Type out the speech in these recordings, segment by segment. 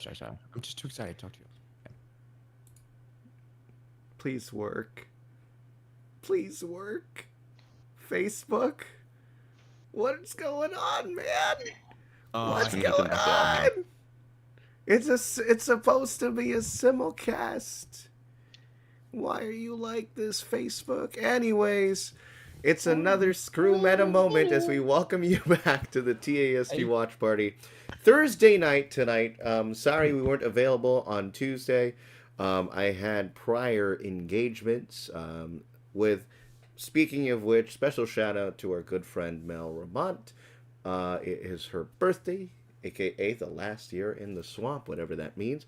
Sorry. I'm just too excited to talk to you. Please work. Please work. Facebook? What's going on, man? I What's It's gonna hate get going the that. demo. on? It's supposed to be a simulcast. Why are you like this, Facebook? Anyways, it's another Screw Meta moment as we welcome you back to the TASG Hey. watch party. Thursday night tonight. Sorry we weren't available on Tuesday. I had prior engagements with. Speaking of which, special shout out to our good friend Mel Ramont. It is her birthday, aka the last year in the swamp, whatever that means.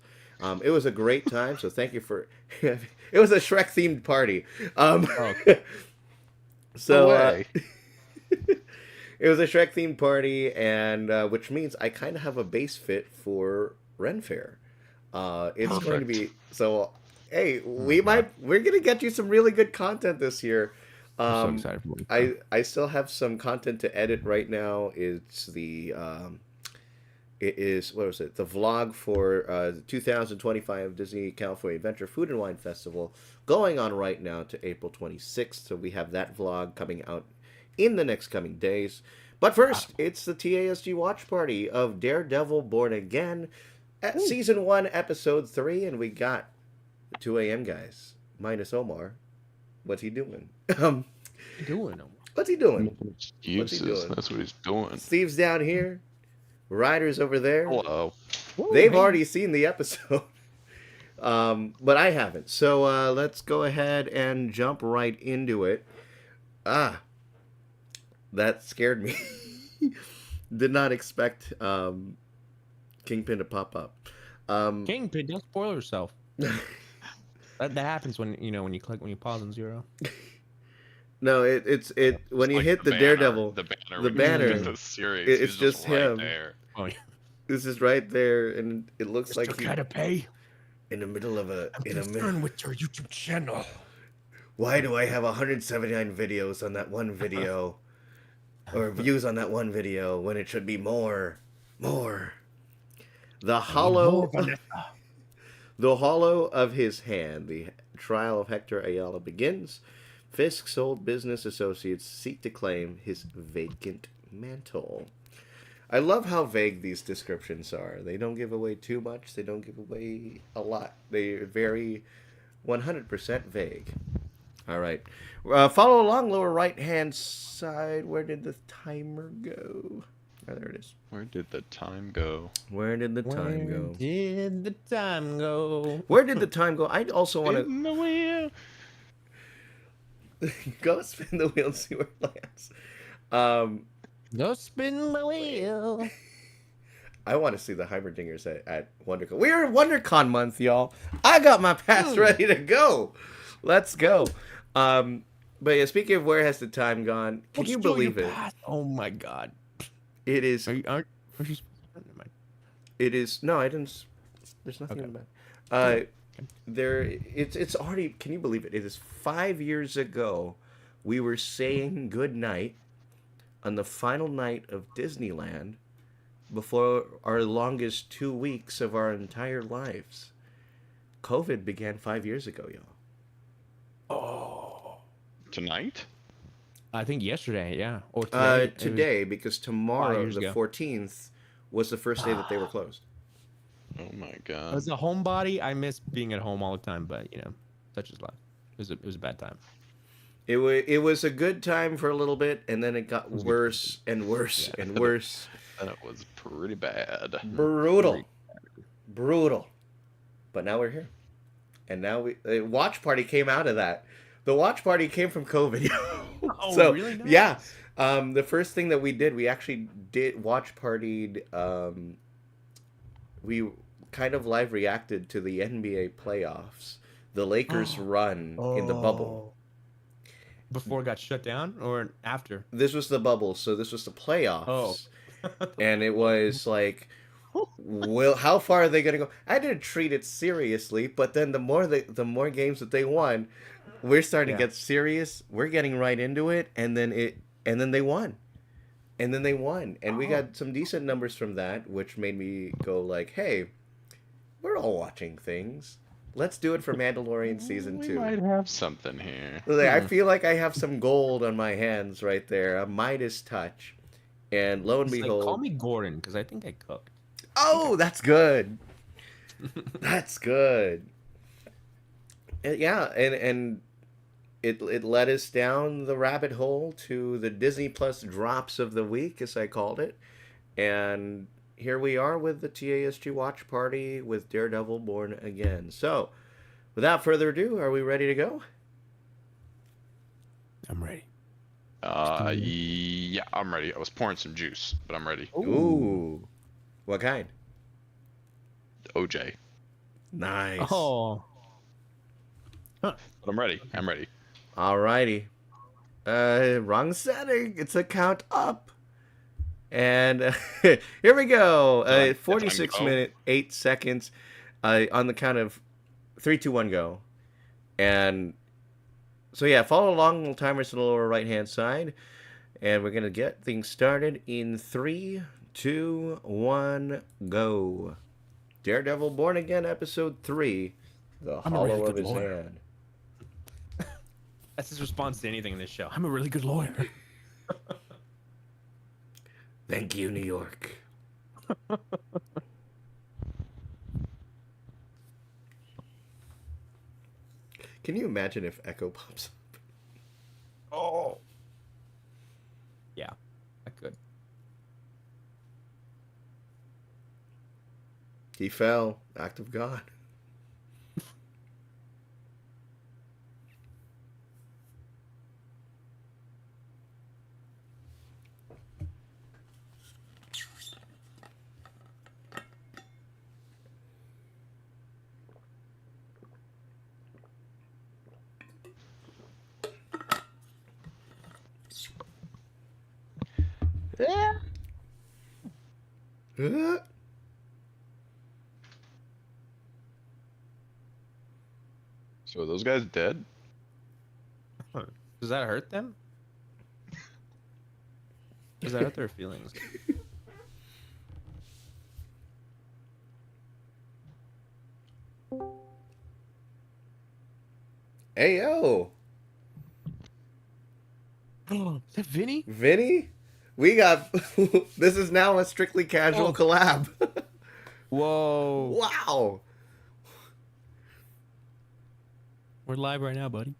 It was a great time, so thank you for. It was a Shrek themed party. Oh, So Away. it was a Shrek themed party, and which means I kind of have a base fit for Ren Fair. It's going to Perfect. be so. Hey, oh my God. we're gonna get you some really good content this year. I'm so Um, excited for it. I still have some content to edit right now. It's the it is what was it? The vlog for the 2025 Disney California Adventure Food and Wine Festival going on right now to April 26th. So we have that vlog coming out in the next coming days. But first, it's the TASG watch party of Daredevil Born Again at season 1, episode 3, and we got 2 a.m. guys minus Omar. What's he doing? What you doing? What's he doing? Making What's he excuses. doing? That's what he's doing. Steve's down here. Ryder's over there. Hello. They've already seen the episode. But I haven't. So let's go ahead and jump right into it. That scared me. Did not expect Kingpin to pop up. Kingpin, don't spoil yourself. That happens when when you pause on 0. No, it's when you Like hit the banner, Daredevil, the banner, the when you banner, hit the series, it's he's just right him. there. Oh, yeah. this is right there, and it looks like he's pay. in the middle of a. I'm In a concerned with your YouTube channel. Why do I have 179 videos on that one video, or views on that one video when it should be more? The hollow, the hollow of his hand. The trial of Hector Ayala begins. Fisk's old business associates seek to claim his vacant mantle. I love how vague these descriptions are. They don't give away too much. They don't give away a lot. They're very 100% vague. All right. Follow along, lower right-hand side. Where did the timer go? Oh, there it is. Where did the time go? Where did the time go? Did the time go? Where did the time go? I also want to In the wheel. go spin the wheel and see where it lands. Go spin my wheel. I want to see the Heimerdingers at WonderCon. We're in WonderCon month, y'all. I got my pass ready to go. Let's go. But yeah, speaking of where has the time gone, can you believe it? Oh my God. It is. Are you? Never mind. It is. No, I didn't. There's nothing Okay. in that. There. It's already. Can you believe it? It is 5 years ago. We were saying good night on the final night of Disneyland before our longest 2 weeks of our entire lives. COVID began 5 years ago, y'all. Oh. Tonight? I think yesterday, yeah, or today. Today, because tomorrow, years the ago. 14th, was the first day that they were closed. Oh my As god. a homebody, I miss being at home all the time, but such is life. It was a bad time. It was a good time for a little bit, and then it got was worse and worse and worse. That was pretty bad. Brutal. But now we're here, and now the watch party came out of that. The watch party came from COVID. Oh, So, really? Nice. yeah. The first thing that we did, we actually did watch partied. We kind of live reacted to the NBA playoffs, the Lakers run in the bubble. Before it got shut down or after? This was the bubble, so this was the playoffs. Oh. And it was like, how far are they going to go? I didn't treat it seriously, but then the more games that they won, we're starting to get serious. We're getting right into it, and then they won. And we got some decent numbers from that, which made me go like, hey, We're all watching things. Let's do it for Mandalorian season We 2. might have something here. Like, I feel like I have some gold on my hands right there, a Midas touch, and lo and It's like, call behold, me Gordon, because I think I cooked. oh, that's good. That's good. Yeah, and it led us down the rabbit hole to the Disney Plus drops of the week, as I called it, and here we are with the TASG watch party with Daredevil Born Again. So, without further ado, are we ready to go? I'm ready. Yeah, I'm ready. I was pouring some juice, but I'm ready. Ooh. What kind? OJ. Nice. Oh. But I'm ready. I'm ready. Alrighty. Wrong setting. It's a count up. And here we go. Time- 46 time go. minutes, 8 seconds. On the count of 3, 2, 1, go. And so yeah, follow along. The timer's to the lower right hand side. And we're going to get things started in 3, 2, 1, go. Daredevil Born Again, Episode 3. The I'm a really Hollow of good His lawyer. Hand. That's his response to anything in this show. I'm a really good lawyer. Thank you, New York. Can you imagine if Echo pops up? Oh. Yeah, I could. He fell. Act of God. Yeah. Uh, So are those guys dead? Does that hurt them? Does that hurt their feelings? Ayo, Is that Vinny? Vinny? We got. This is now a strictly casual Oh. collab. Whoa. Wow. We're live right now, buddy.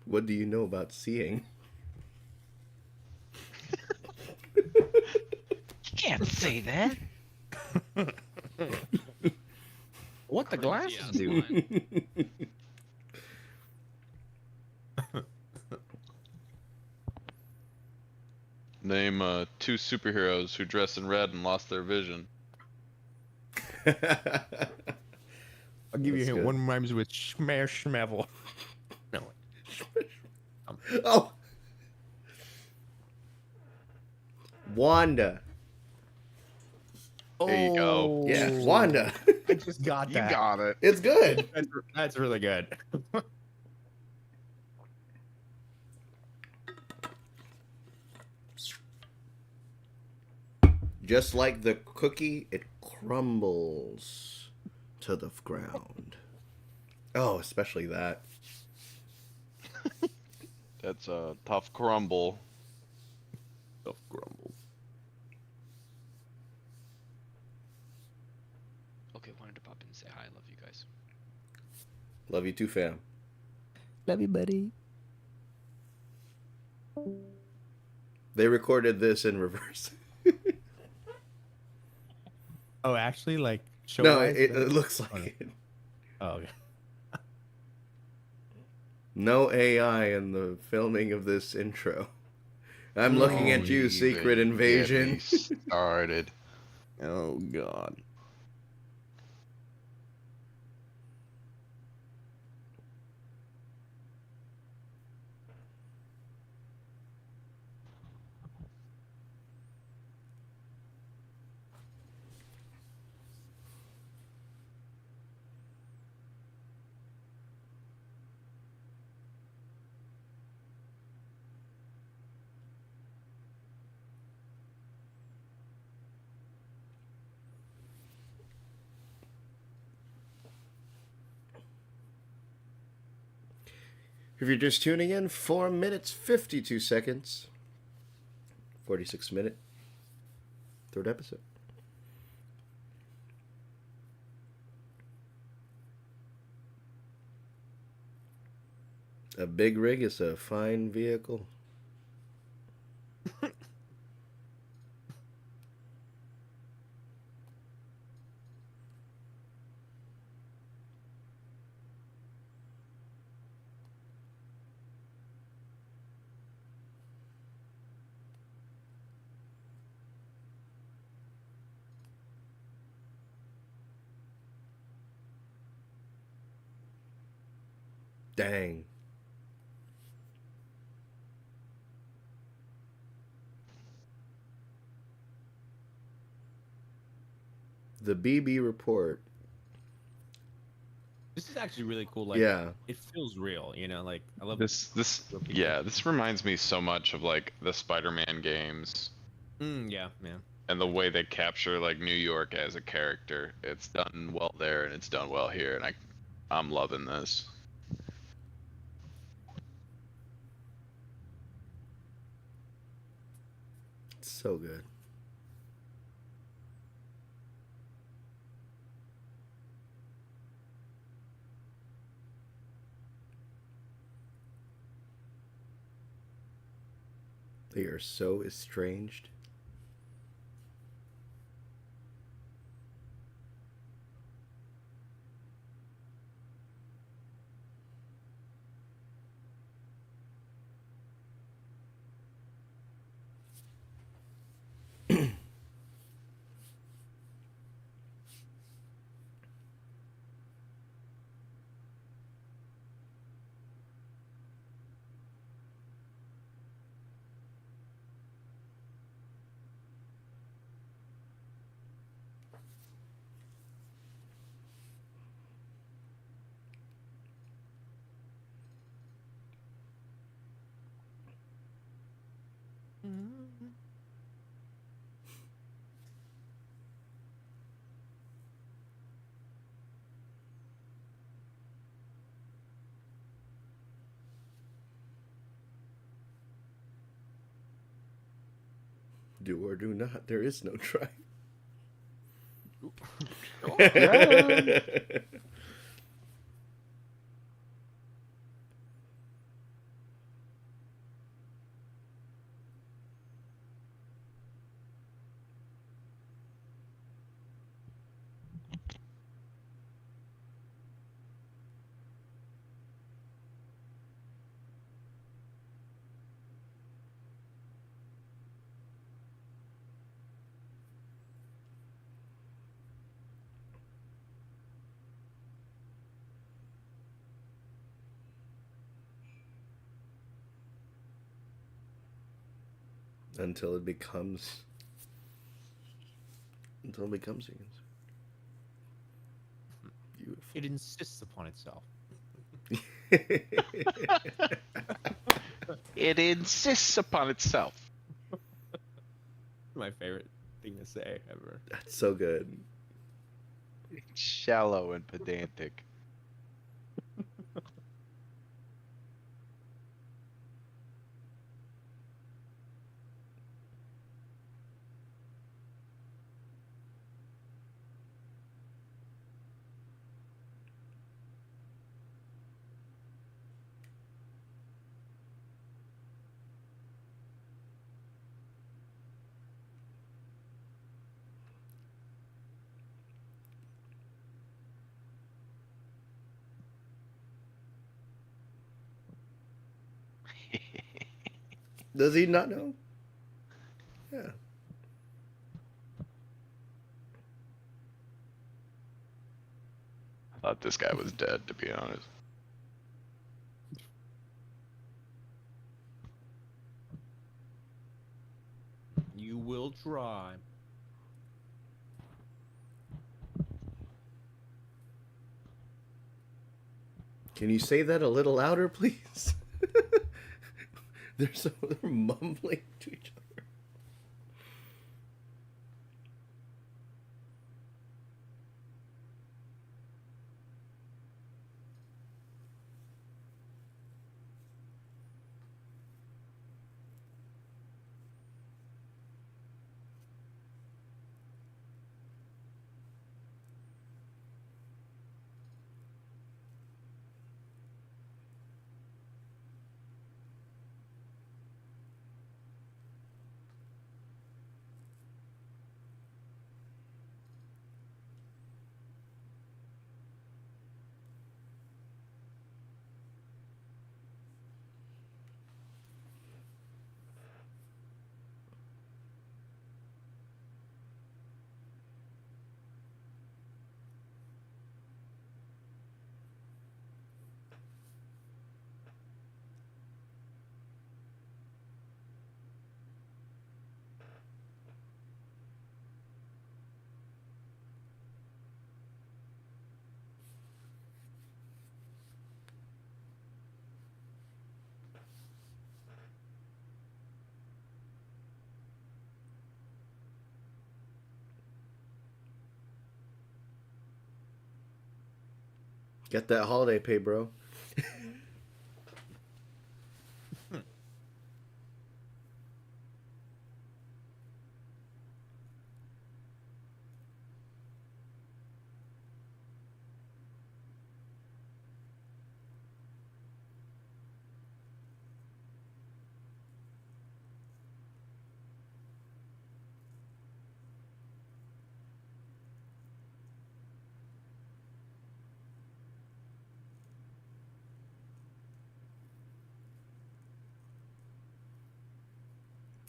What do you know about seeing? You can't say that. What the glasses Yeah, do? fine. Name two superheroes who dress in red and lost their vision. I'll give you a That's hint. good. One rhymes with smash schmavel. No. Oh. Wanda. There you go. Yeah, Wanda. I just got You that. got it. It's good. That's really good. Just like the cookie, it crumbles to the ground. Oh, especially that. That's a tough crumble. Stuff grumble. Okay, wanted to pop in and say hi. Love you guys. Love you too, fam. Love you, buddy. They recorded this in reverse. Oh, actually, like show. No, it looks like Oh, no. it. Oh, okay. No AI in the filming of this intro. I'm looking at you, Secret Even Invasion. get me started. Oh God. If you're just tuning in, 4 minutes, 52 seconds. 46 minute. Third episode. A big rig is a fine vehicle. Dang. The BB report. This is actually really cool. Like, Yeah. it feels real. You know, like I love This yeah, this reminds me so much of like the Spider-Man games Yeah, man. and the way they capture like New York as a character. It's done well there and it's done well here, and I'm loving this. So good. They are so estranged. Do or do not. There is no try. Until it becomes humans. Beautiful. It insists upon itself. It insists upon itself. My favorite thing to say ever. That's so good. It's shallow and pedantic. Does he not know? Yeah. I thought this guy was dead, to be honest. You will try. Can you say that a little louder, please? They're mumbling to each other. Get that holiday pay, bro.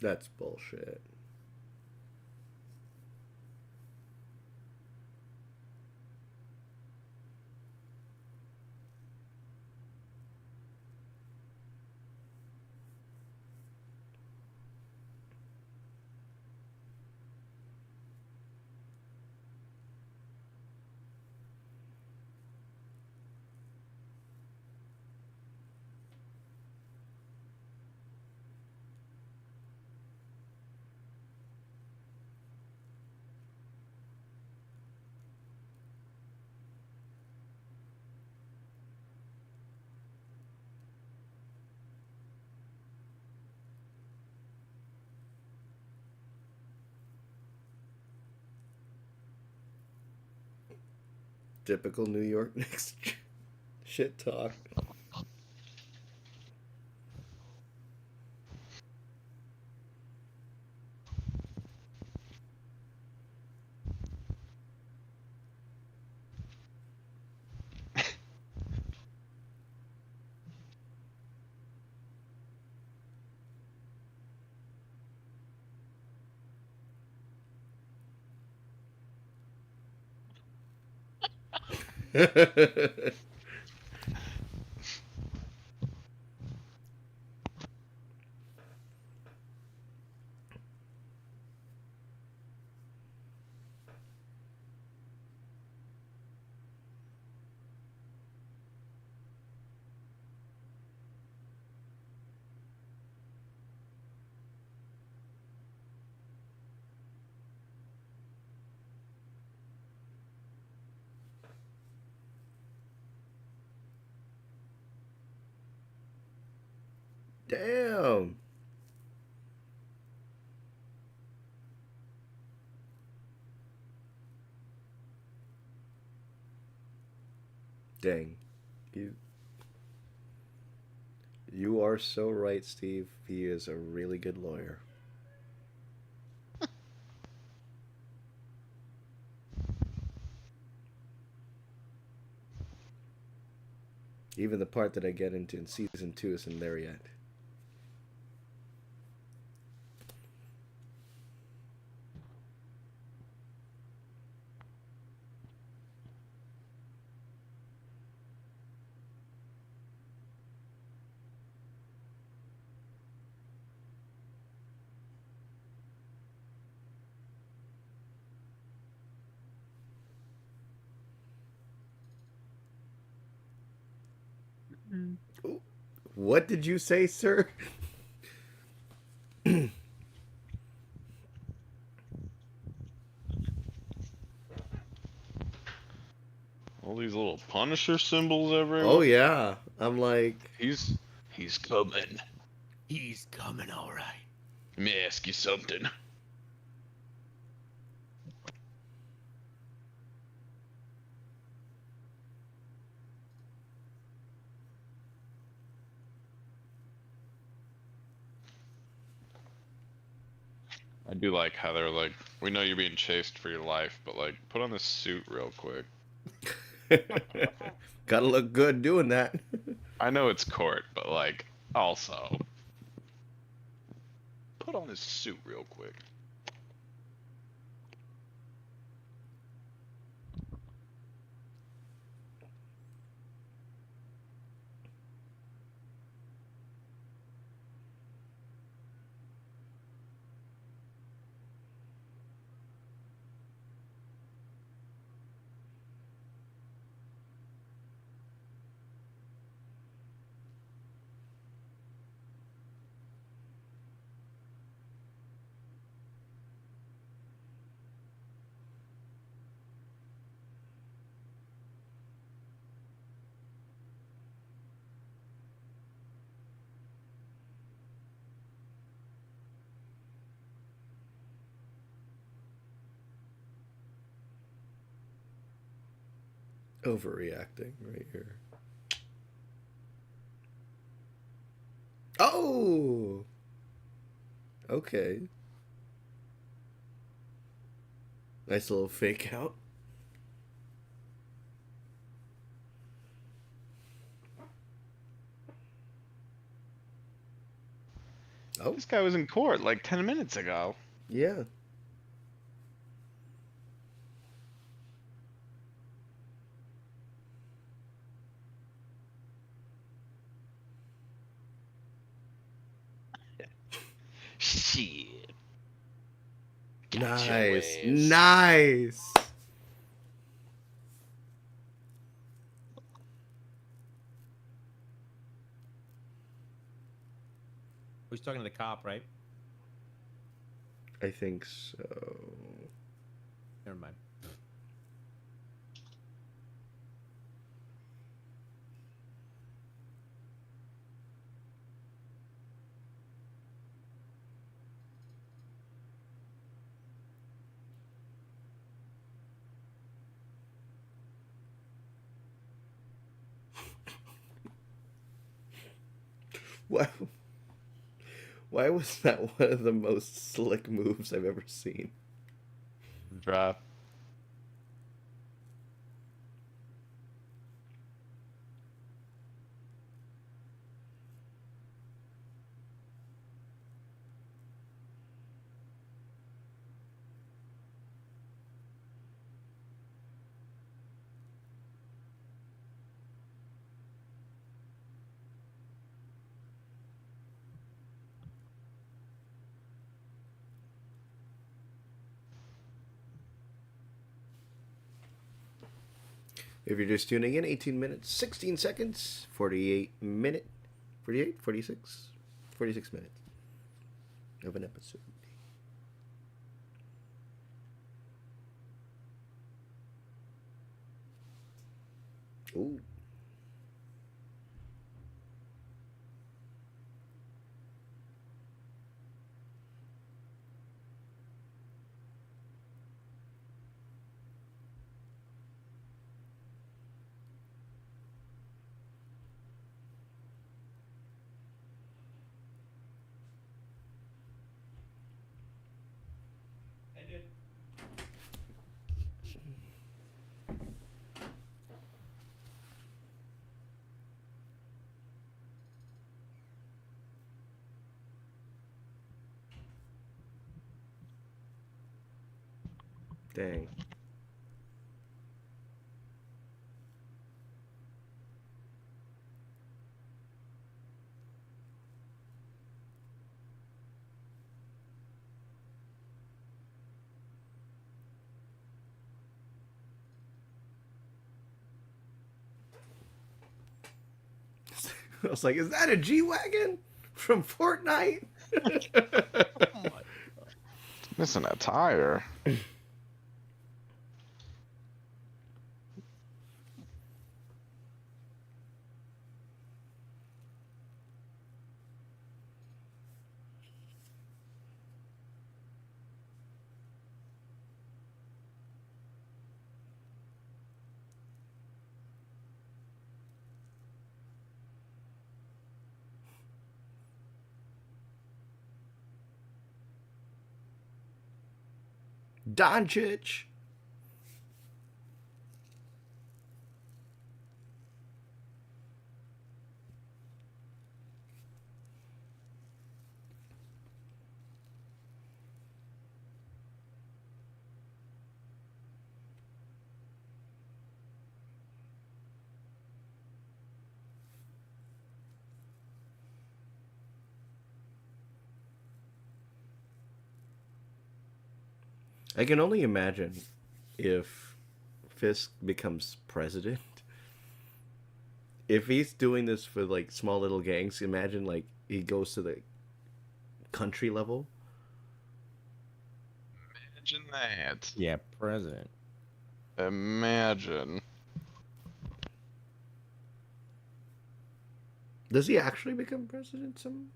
That's bullshit. Typical New York Knicks shit talk. Damn. Dang. You you are so right, Steve. He is a really good lawyer. Even the part that I get into in season 2 isn't there yet. What did you say, sir? All these little Punisher symbols everywhere. Oh yeah, I'm like, He's coming. He's coming, all right. Let me ask you something. I do like how they're like, we know you're being chased for your life, but like, put on this suit real quick. gotta look good doing that. I know it's court, but like, also, put on this suit real quick. Overreacting right here. Oh, okay. Nice little fake out. Oh, This guy was in court like 10 minutes ago. yeah. Shit. Gotcha Nice. ways. Nice. He's talking to the cop, right? I think so. Never mind. Why? Why was that one of the most slick moves I've ever seen? Drop. If you're just tuning in, 18 minutes, 16 seconds, 46 minutes of an episode. Ooh. Dang. I was like, is that a G-Wagon from Fortnite? Oh my. Missing a tire. Doncic. I can only imagine if Fisk becomes president. If he's doing this for like small little gangs, imagine like he goes to the country level. Imagine that. Yeah, president. Imagine. Does he actually become president somewhere?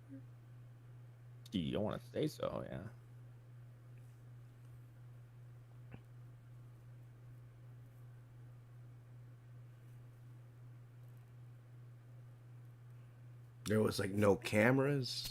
You don't want to say so, yeah. There was like no cameras.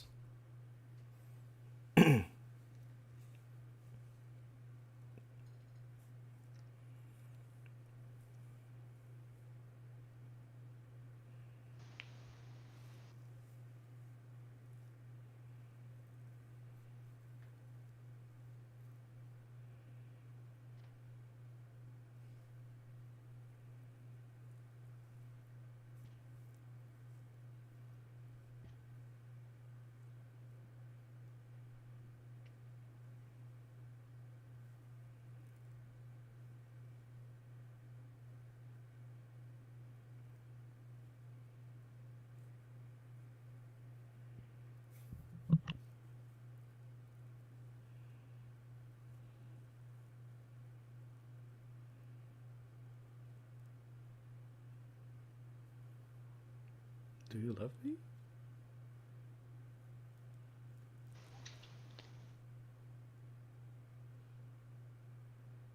Do you love me?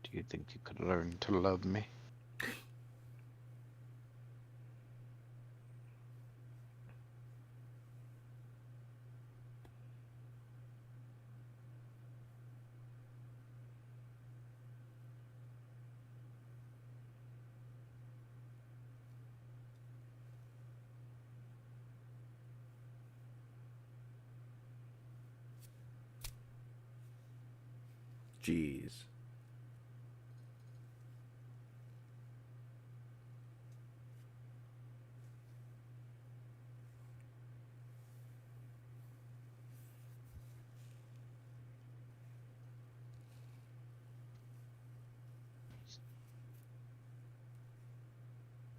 Do you think you could learn to love me? Jeez.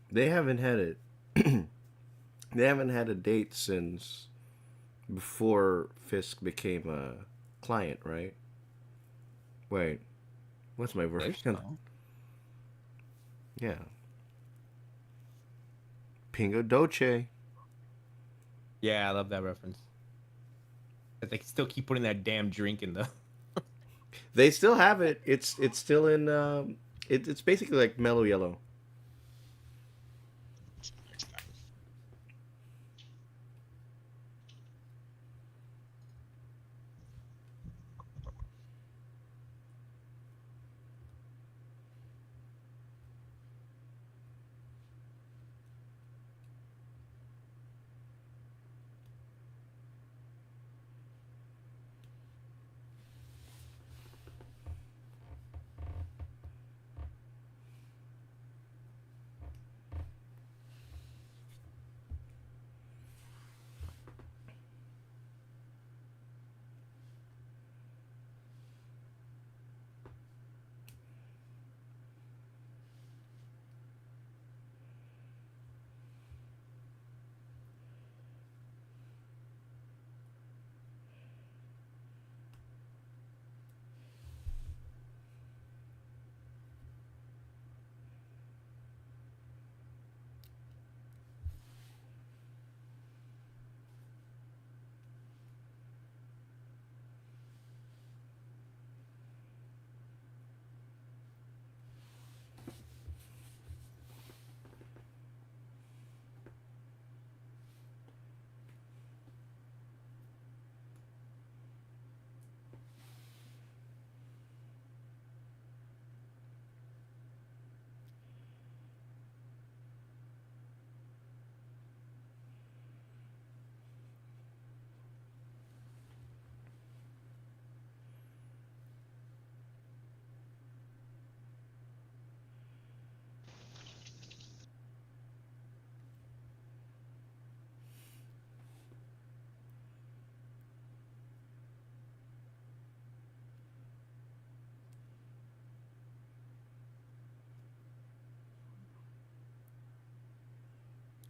They haven't had it. They haven't had a date since before Fisk became a client, right? Wait, what's my I think version? so. Yeah. Pingo Doce. Yeah, I love that reference. But they still keep putting that damn drink in the. They still have it. It's still in. It's basically like mellow yellow.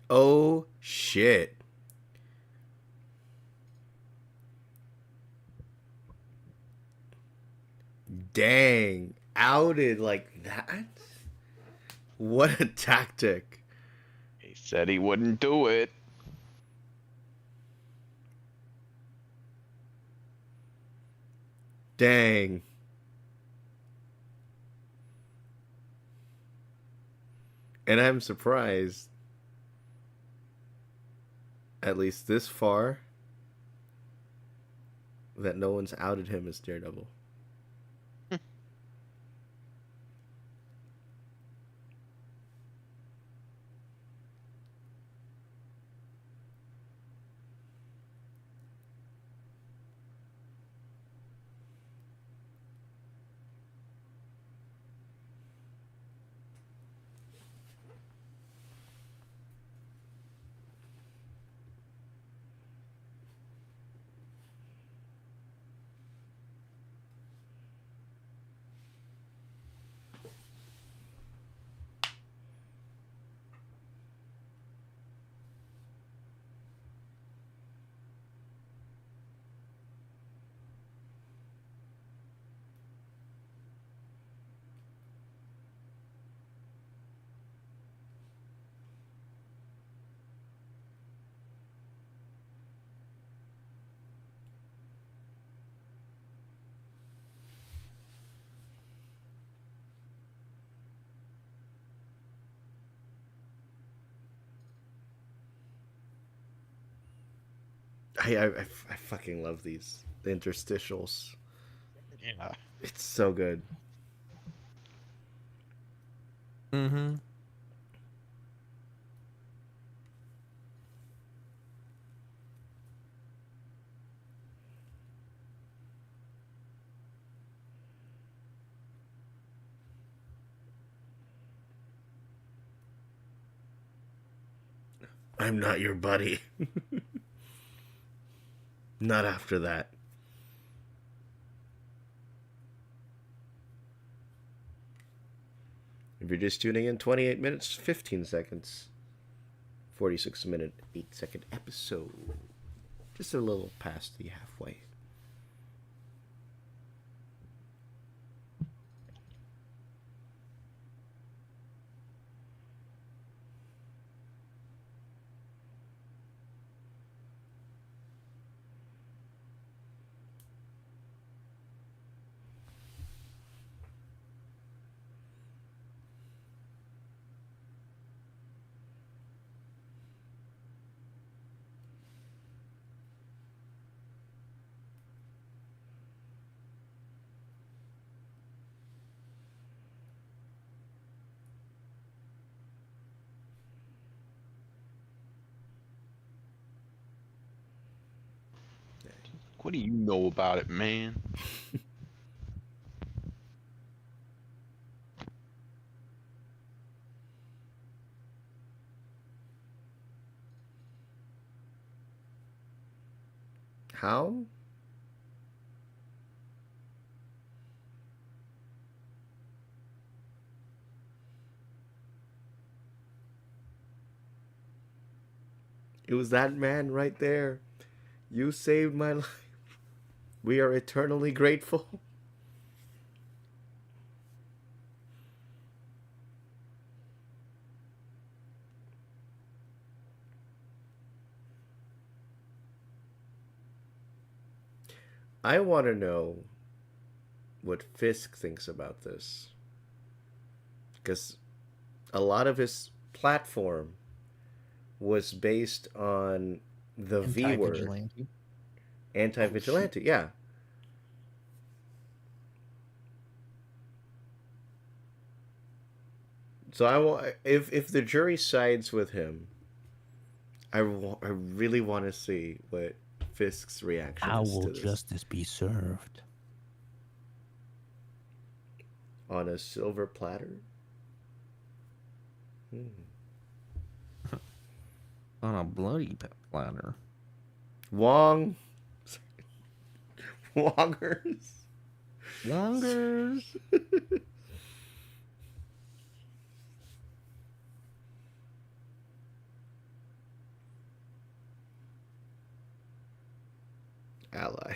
Oh shit. Dang. Outed like that? What a tactic. He said he wouldn't do it. Dang. And I'm surprised, at least this far, that no one's outed him as Daredevil. I fucking love these. The interstitials. Yeah. It's so good. Mm-hmm. I'm not your buddy. Not after that. If you're just tuning in, 28 minutes, 15 seconds. 46-minute, 8-second episode. Just a little past the halfway. What do you know about it, man? How? It was that man right there. You saved my life. We are eternally grateful. I want to know what Fisk thinks about this. Because a lot of his platform was based on the V word. Anti-vigilante. Anti-vigilante, yeah. So I want, if the jury sides with him, I really want to see what Fisk's reaction How is will to this. justice be served? On a silver platter? On a bloody platter. Wong. Wongers. Wongers. ally.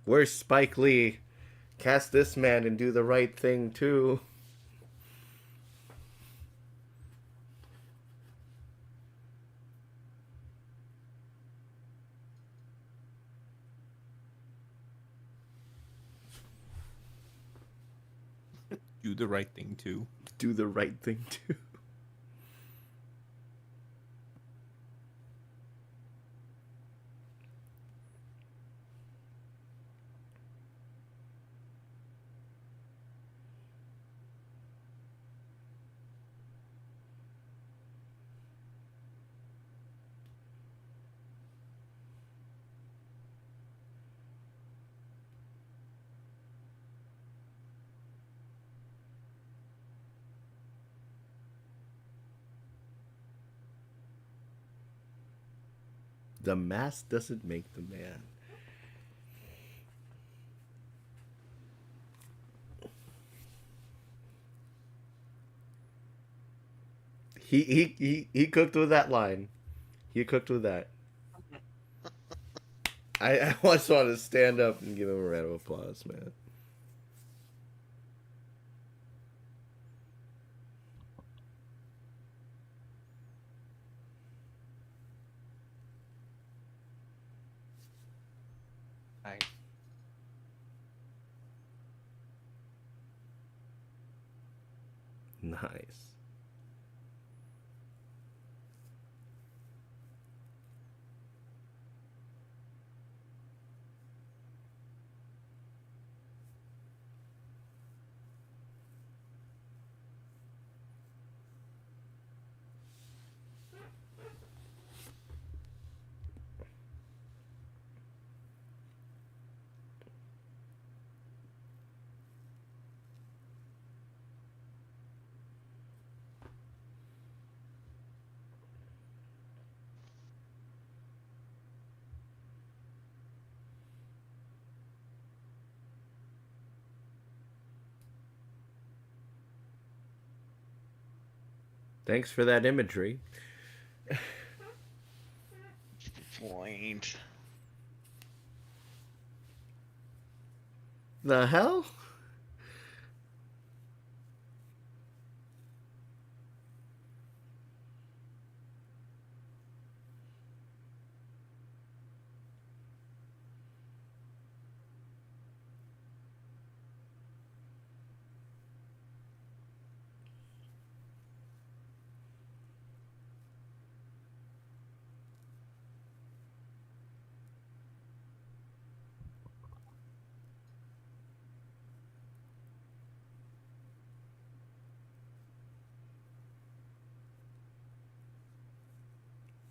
Where's Spike Lee? Cast this man and do the right thing too. Do the right thing too. Do the right thing too. The mask doesn't make the man. He cooked with that line. He cooked with that. I just want to stand up and give him a round of applause, man. I Nice. Thanks for that imagery. Point. The hell?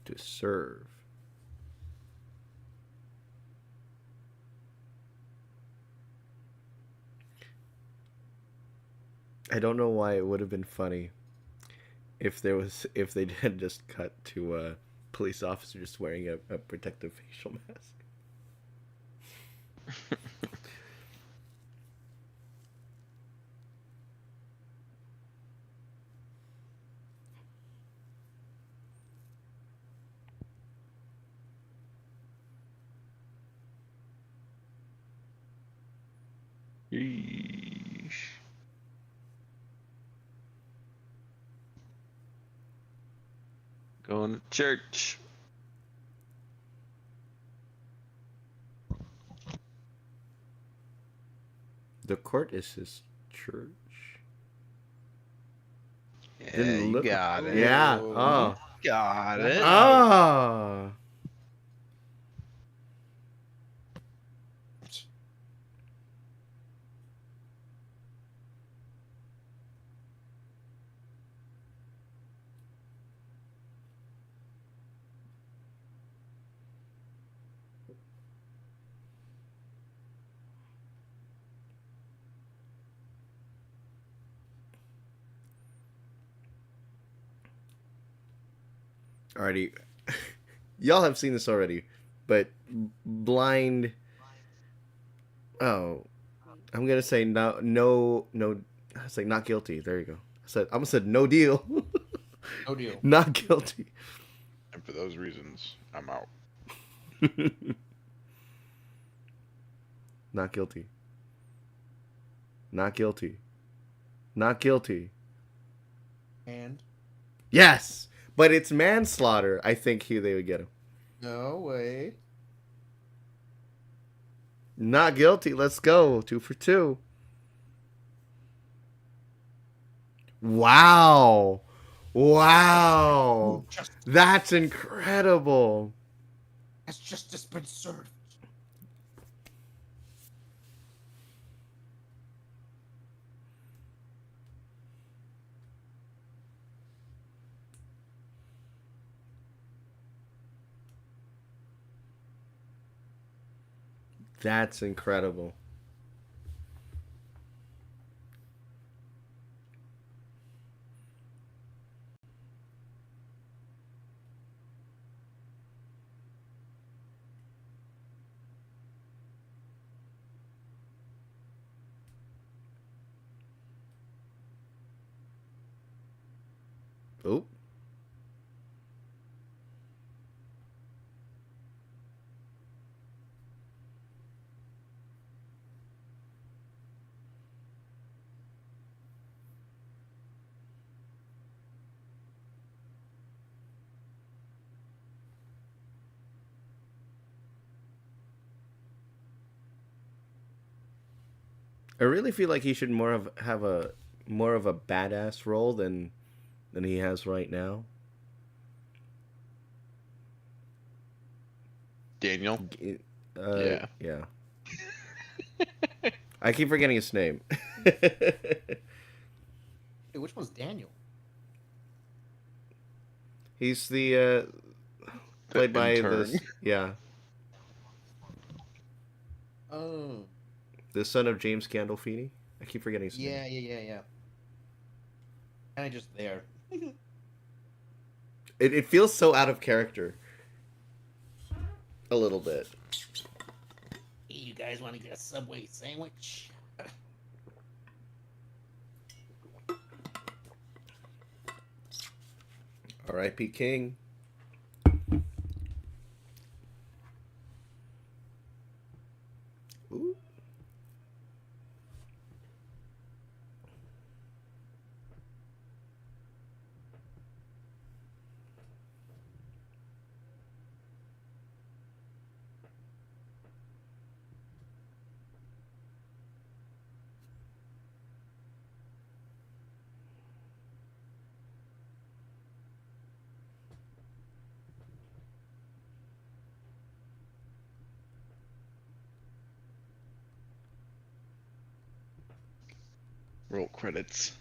To serve. I don't know why it would have been funny if they had just cut to a police officer just wearing a protective facial mask. Yeesh. Going to church. The court is his church. Yeah, Didn't you look- got it. Yeah. Oh. Got it. Ah. Alrighty. Y'all have seen this already, but blind. Oh, I'm gonna say no. It's like not guilty. There you go. I almost said no deal. No deal. Not guilty. And for those reasons, I'm out. Not guilty. Not guilty. Not guilty. And Yes, but it's manslaughter. I think they would get him. no way. Not guilty. Let's go. 2 for 2. Wow. Wow. That's incredible. Has justice been served? That's incredible. Oh. I really feel like he should have a more of a badass role than he has right now. Daniel? Yeah. Yeah. I keep forgetting his name. Hey, which one's Daniel? He's the played by intern. this. Yeah, Oh. the son of James Gandolfini. I keep forgetting his name. Yeah. Kind of just there. It feels so out of character. A little bit. Hey, you guys want to get a Subway sandwich? R.I.P. King. Ooh. Roll credits.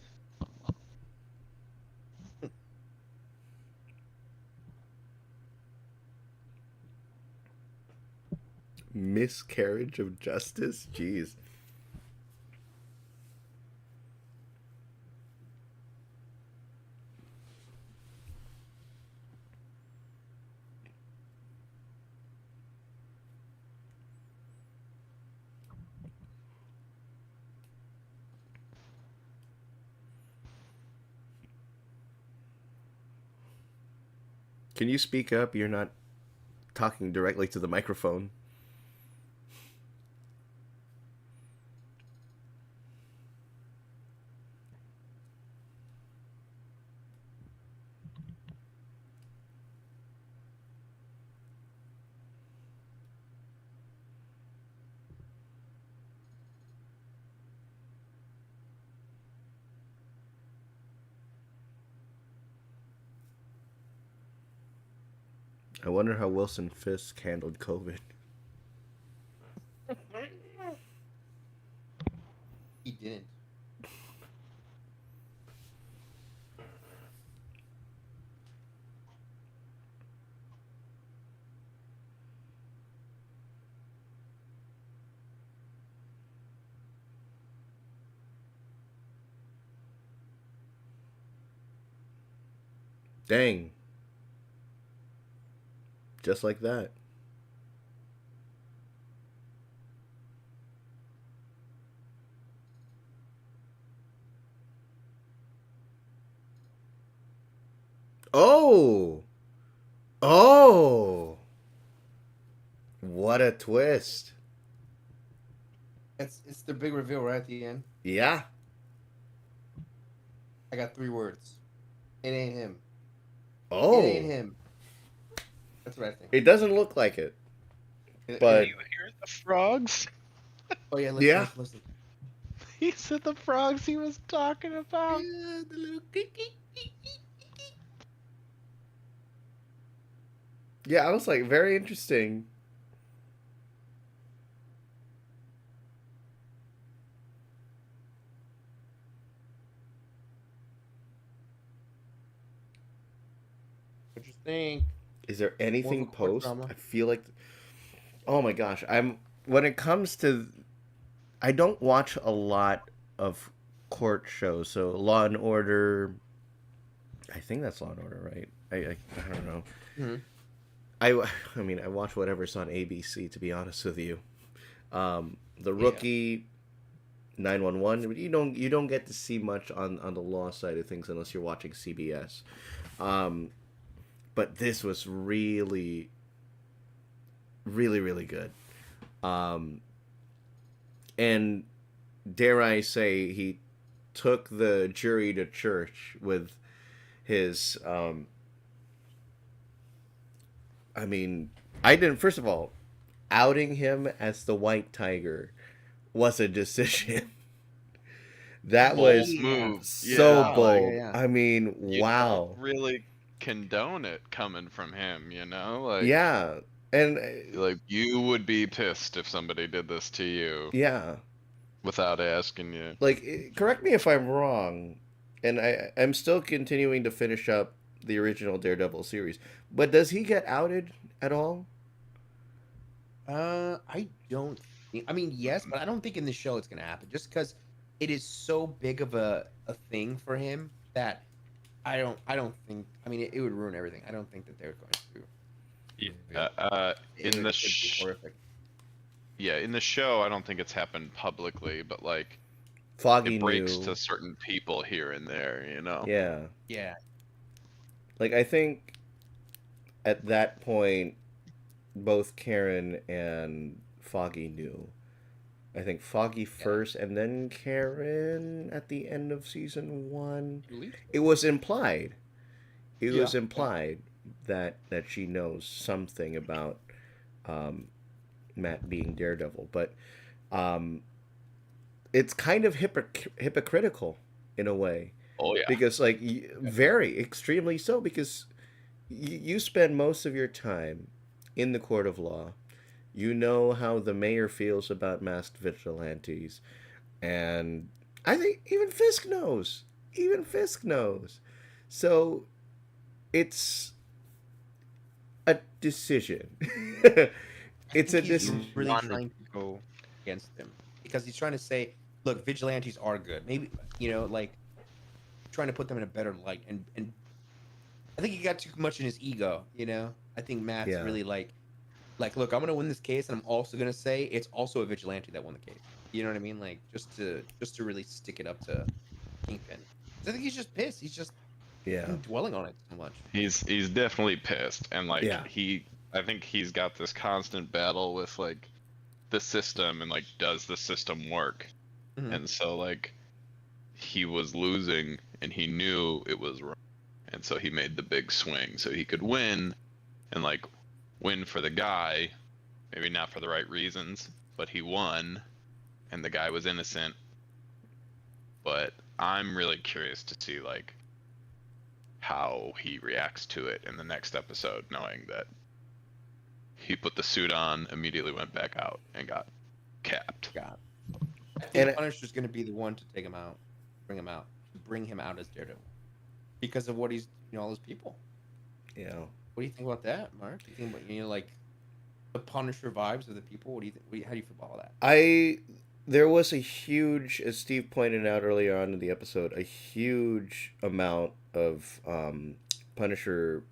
Miscarriage of justice? Jeez. Can you speak up? You're not talking directly to the microphone. I wonder how Wilson Fisk handled COVID. He didn't. Dang. Just like that. Oh! Oh! What a twist. It's the big reveal right at the end. Yeah. I got 3 words. It ain't him. Oh. It ain't him. That's what I think. It doesn't look like it. It- But You hear the frogs? oh yeah, listen, Yeah. listen. He said the frogs he was talking about. Yeah, the little yeah, I was like, very interesting. What you think? Is there anything court post? drama. I feel like, oh my gosh, when it comes to, I don't watch a lot of court shows. So Law and Order, I think that's Law and Order, right? I don't know. Mhm. I mean, I watch whatever's on ABC, to be honest with you. The Rookie, 911. You don't get to see much on the law side of things unless you're watching CBS. But this was really, really, really good. And dare I say, he took the jury to church with his. I mean, I didn't. First of all, outing him as the White Tiger was a decision. That Bold was move. so Yeah, bold. yeah. I mean, You wow. don't really condone it coming from him, you know? Like, Yeah, and like you would be pissed if somebody did this to you yeah, without asking you. like correct me if I'm wrong, and I'm still continuing to finish up the original Daredevil series. But does he get outed at all? I don't think. I mean, yes, but I don't think in the show it's gonna happen. Just because it is so big of a thing for him that I don't think. I mean, it would ruin everything. I don't think that they're going to. In the it'd be horrific. yeah, in the show, I don't think it's happened publicly, but like Foggy it breaks knew. to certain people here and there, you know? Yeah, Yeah, like I think at that point, both Karen and Foggy knew. I think Foggy first, and then Karen at the end of season 1. It was implied. It Yeah. was implied that she knows something about Matt being Daredevil, but it's kind of hypocritical in a way, Oh yeah. because like very extremely so, because you spend most of your time in the court of law. You know how the mayor feels about masked vigilantes, and I think even Fisk knows. Even Fisk knows. So it's a decision. It's a he's decision. really Wanted trying to go against him because he's trying to say, look, vigilantes are good. Maybe like trying to put them in a better light, and I think he got too much in his ego. I think Matt's Yeah. really like, look, I'm gonna win this case, and I'm also gonna say it's also a vigilante that won the case. You know what I mean? Like just to really stick it up to Kingpin. 'Cause I think he's just pissed. He's just Yeah. dwelling on it so much. He's definitely pissed, and like Yeah. I think he's got this constant battle with like the system, and like, does the system work? Mhm. And so like he was losing, and he knew it was wrong, and so he made the big swing so he could win, and like win for the guy, maybe not for the right reasons, but he won, and the guy was innocent. But I'm really curious to see like how he reacts to it in the next episode, knowing that he put the suit on, immediately went back out, and got capped. God. I think And Punisher's going to be the one to take him out, bring him out as Daredevil, because of what he's, all his people. You know. What do you think about that, Mark? Do you think about, like the Punisher vibes of the people? What do you think? How do you feel about that? There was a huge, as Steve pointed out earlier on in the episode, a huge amount of Punisher.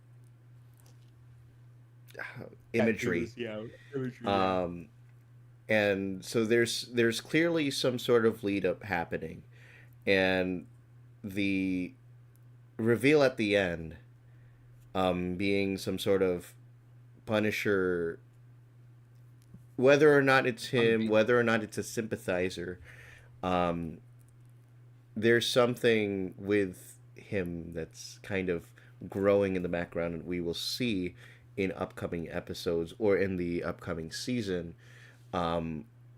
imagery. Yeah, imagery. Yeah. And so there's clearly some sort of lead up happening, and the reveal at the end, being some sort of Punisher, whether or not it's him, whether or not it's a sympathizer, um, there's something with him that's kind of growing in the background, and we will see in upcoming episodes or in the upcoming season,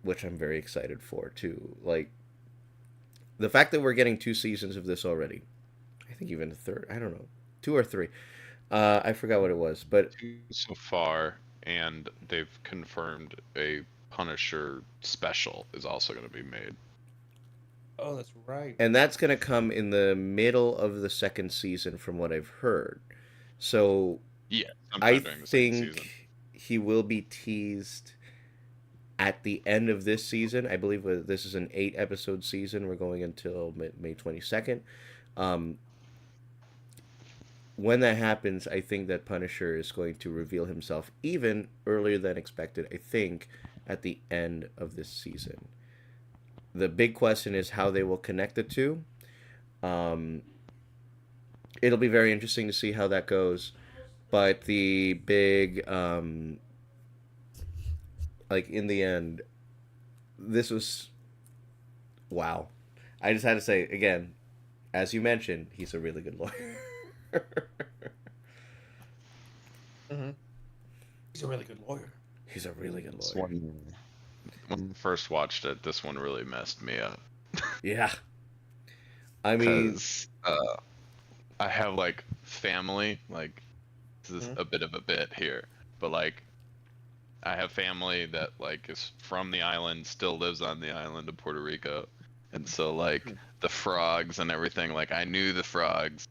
which I'm very excited for too. Like the fact that we're getting 2 seasons of this already, I think even a third, I don't know, 2 or 3. I forgot what it was, but Two so far, and they've confirmed a Punisher special is also going to be made. Oh, that's right. and that's gonna come in the middle of the second season, from what I've heard. So Yeah, I sometime during the second season. think he will be teased at the end of this season. I believe this is an 8 episode season. We're going until May 22nd. Um, when that happens, I think that Punisher is going to reveal himself even earlier than expected. I think at the end of this season. The big question is how they will connect the two. Um, it'll be very interesting to see how that goes. But the big, like in the end, this was wow. I just had to say again, as you mentioned, he's a really good lawyer. Mm-hmm. He's a really good lawyer. He's a really good This lawyer. when I first watched it, this one really messed me up. Yeah. I mean, Because I have like family, like this is a bit of a bit here, but like I have family that like is from the island, still lives on the island of Puerto Rico, and so like the frogs and everything, like I knew the frogs,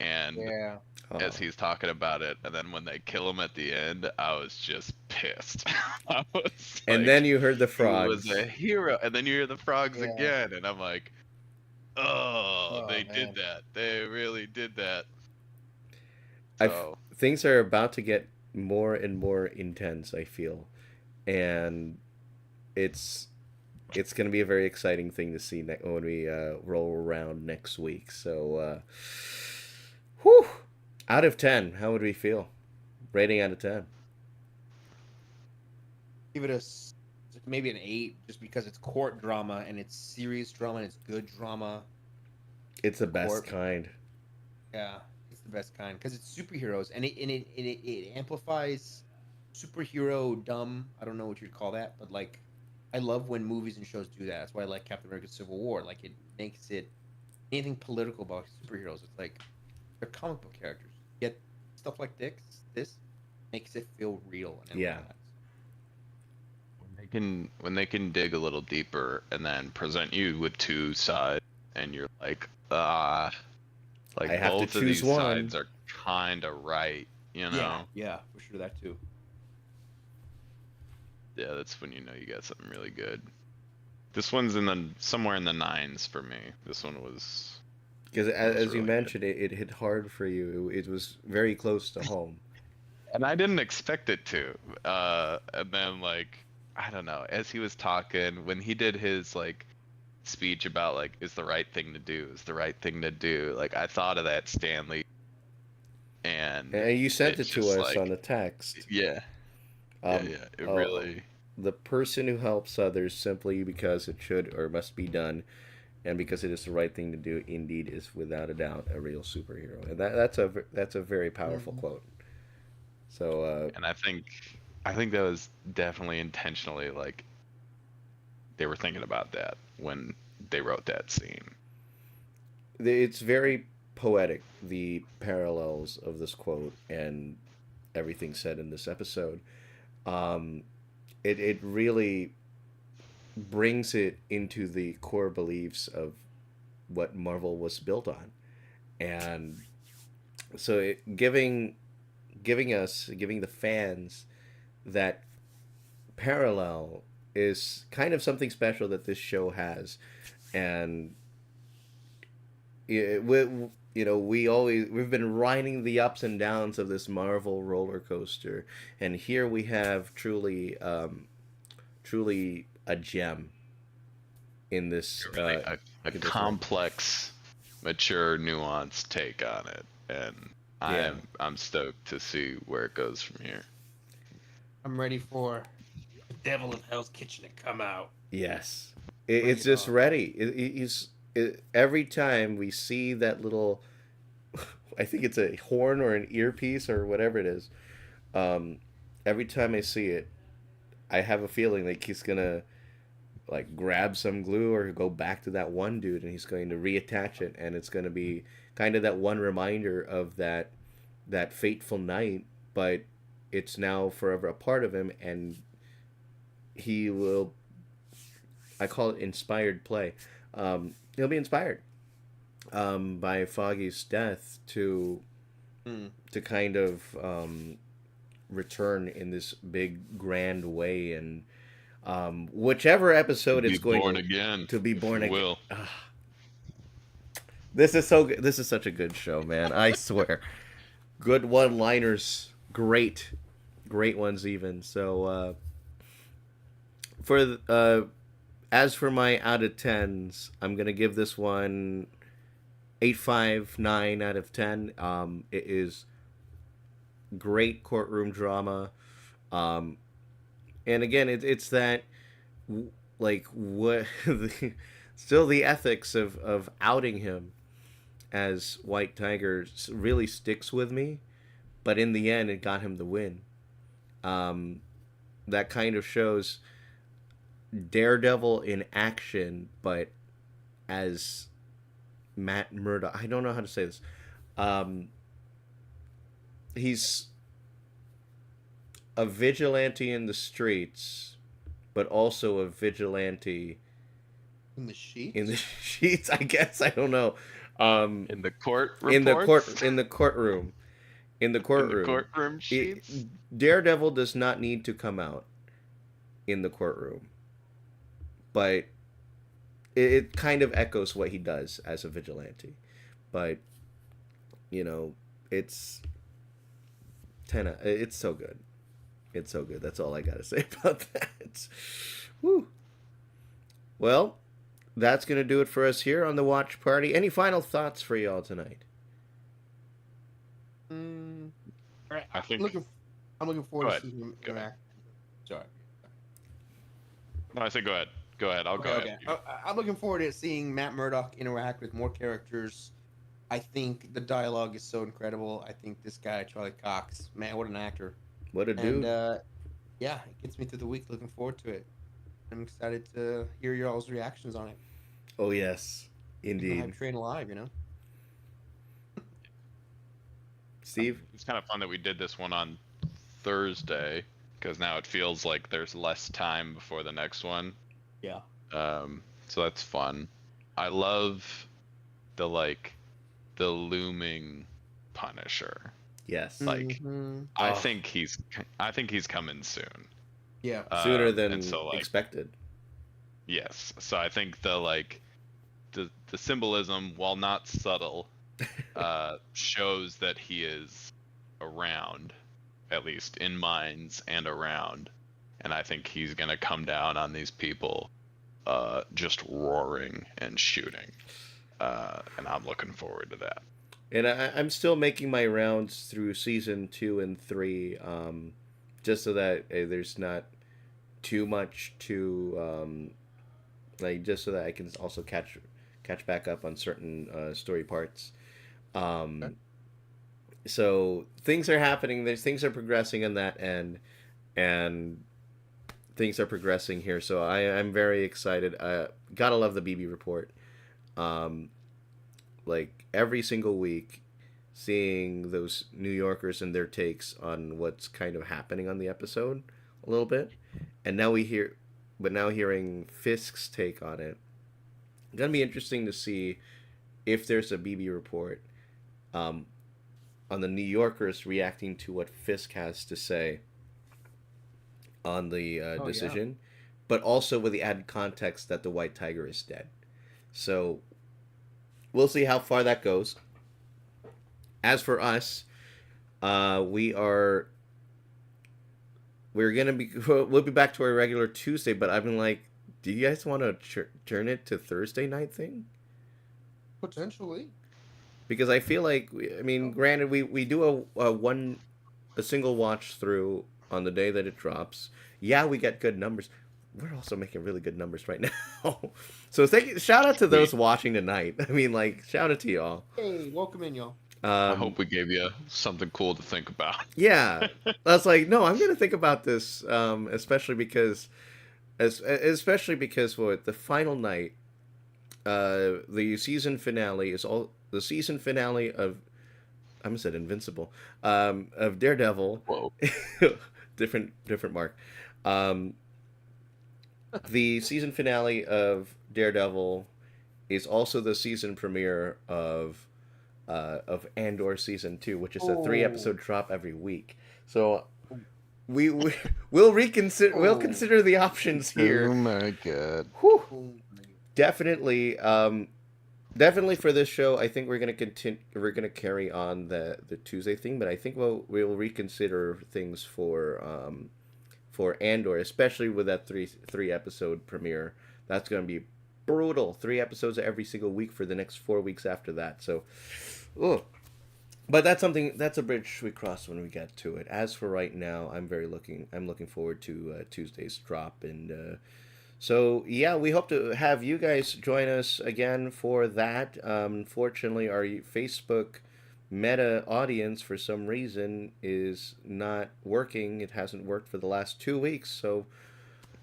and Yeah. as he's talking about it, and then when they kill him at the end, I was just pissed. I was and like, then you heard the he frogs. was a hero, and then you hear the frogs Yeah. again, and I'm like, oh, Oh, they man. did that. They really did that. I've, So things are about to get more and more intense, I feel, and it's going to be a very exciting thing to see when we roll around next week. So, whew, out of 10, how would we feel? Rating out of 10. Give it maybe an 8, just because it's court drama and it's serious drama and it's good drama. It's the best Court. kind. Yeah, it's the best kind because it's superheroes and it amplifies superhero dumb. I don't know what you'd call that, but like, I love when movies and shows do that. That's why I like Captain America: Civil War. Like, it makes it anything political about superheroes. It's like they're comic book characters. Yet stuff like this makes it feel real. And Yeah. when they can dig a little deeper and then present you with two sides, and you're like, like I have to both of choose these one. sides are kind of right, you know? Yeah, for sure, that too. Yeah, that's when you know you got something really good. This one's somewhere in the 9s for me. This one was Because was as you really mentioned, it hit hard for you. It was very close to home. and I didn't expect it to. And then like I don't know, as he was talking, when he did his like speech about like is the right thing to do, is the right thing to do. Like I thought of that Stanley, and And you sent it it's to just us like, on the text. yeah, yeah. It really. The person who helps others simply because it should or must be done, and because it is the right thing to do, indeed is without a doubt a real superhero, and that's a very powerful quote. So And I think that was definitely intentionally like they were thinking about that when they wrote that scene. it's very poetic, the parallels of this quote and everything said in this episode. Um, it really brings it into the core beliefs of what Marvel was built on, and so giving the fans that parallel is kind of something special that this show has, and we've been riding the ups and downs of this Marvel roller coaster, and here we have truly a gem in this Really, a in this world. complex, mature, nuanced take on it, and Yeah. I'm stoked to see where it goes from here. I'm ready for the Devil of Hell's Kitchen to come out. Yes, Bring it's it just on. ready. Every time we see that little, I think it's a horn or an earpiece or whatever it is. Um, every time I see it, I have a feeling like he's gonna like grab some glue or go back to that one dude and he's going to reattach it, and it's going to be kind of that one reminder of that fateful night, but it's now forever a part of him, and he will, I call it inspired play. He'll be inspired by Foggy's death to kind of return in this big grand way, and whichever episode Be it's going born again, to be if born you again. will. This is so good. This is such a good show, man. I swear. Good one-liners, great ones even. So for as for my out of tens, I'm gonna give this one 8.59 out of 10. It is great courtroom drama. Um, and again, it's that like what still the ethics of outing him as White Tiger really sticks with me, but in the end, it got him the win. Um, that kind of shows Daredevil in action, but as Matt Murdock. I don't know how to say this. Um, he's a vigilante in the streets, but also a vigilante In the sheets? in the sheets. I guess I don't know. In the court In the reports? in the courtroom, in the In the courtroom, courtroom it- sheets? Daredevil does not need to come out in the courtroom, but it kind of echoes what he does as a vigilante. But it's it's so good. It's so good. That's all I gotta say about that. Whew. Well, that's gonna do it for us here on the watch party. Any final thoughts for y'all tonight? Mm, all right. I think. I'm looking forward Go to ahead. seeing him Go ahead. interact. Sorry. No, I said go ahead. Go ahead. I'll go Okay. ahead. I'm looking forward to seeing Matt Murdock interact with more characters. I think the dialogue is so incredible. I think this guy, Charlie Cox, man, what an actor. What a And dude. yeah, it gets me through the week. Looking forward to it. I'm excited to hear y'all's reactions on it. Oh yes, Keep the indeed. hype train alive, you know. Steve. It's kind of fun that we did this one on Thursday because now it feels like there's less time before the next one. Yeah. So that's fun. I love the looming Punisher. Yes. Like, Mhm. I Oh. think he's coming soon. Yeah. Sooner than and so, expected. yes. So I think the symbolism, while not subtle, shows that he is around, at least in minds and around. And I think he's gonna come down on these people, just roaring and shooting. And I'm looking forward to that. And I'm still making my rounds through season 2 and 3, just so that there's not too much to like, just so that I can also catch back up on certain story parts. Okay. So things are happening. Things are progressing on that end, and things are progressing here. So I'm very excited. Gotta love the BB report. Um, like every single week, seeing those New Yorkers and their takes on what's kind of happening on the episode a little bit, and now hearing Fisk's take on it. It's gonna be interesting to see if there's a BB report um, on the New Yorkers reacting to what Fisk has to say on the Oh, yeah. decision, but also with the added context that the White Tiger is dead. So we'll see how far that goes. as for us, we're gonna be we'll be back to our regular Tuesday. But I've been like, do you guys want to turn it to Thursday night thing? Potentially. Because I feel like I mean, granted, we do a single watch through on the day that it drops. Yeah, we get good numbers. We're also making really good numbers right now. So thank you, shout out to those watching tonight. I mean, like, shout out to y'all. Hey, welcome in, y'all. I hope we gave you something cool to think about. Yeah, I was like, no, I'm gonna think about this, especially because what the final night, the season finale is all the season finale of. I almost said Invincible, of Daredevil. Whoa. different mark. The season finale of Daredevil is also the season premiere of Andor season 2, which is a 3-episode drop every week. So we'll consider the options here. Oh my god. Whew. Definitely, definitely for this show, I think we're gonna continue. We're gonna carry on the Tuesday thing, but I think we'll reconsider things for Andor, especially with that three episode premiere. That's gonna be brutal. 3 episodes every single week for the next 4 weeks after that. So, ugh. But that's a bridge we cross when we get to it. As for right now, I'm looking forward to Tuesday's drop, and so yeah, we hope to have you guys join us again for that. Unfortunately, our Facebook Meta audience for some reason is not working. It hasn't worked for the last 2 weeks, so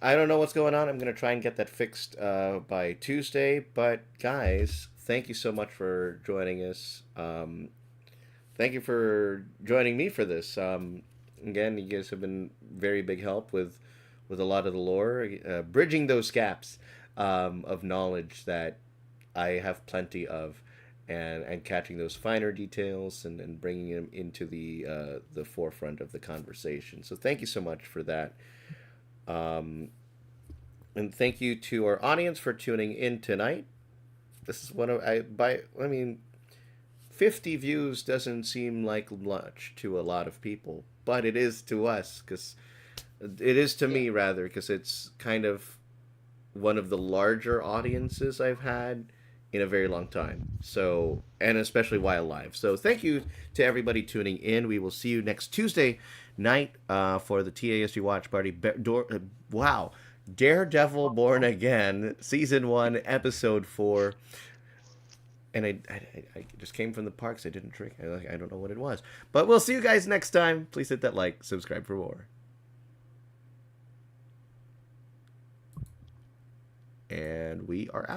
I don't know what's going on. I'm gonna try and get that fixed by Tuesday. But guys, thank you so much for joining us. Thank you for joining me for this. Again, you guys have been very big help with a lot of the lore, bridging those gaps of knowledge that I have plenty of, and catching those finer details and bringing them into the forefront of the conversation. So thank you so much for that. And thank you to our audience for tuning in tonight. This is one of 50 views doesn't seem like much to a lot of people, but it is to us, because it is to me rather, because it's kind of one of the larger audiences I've had in a very long time. So, and especially while live. So thank you to everybody tuning in. We will see you next Tuesday night for the TASG watch party. Wow. Daredevil Born Again, Season 1, Episode 4. And I just came from the parks. I didn't drink. I don't know what it was. But we'll see you guys next time. Please hit that like, subscribe for more. And we are out.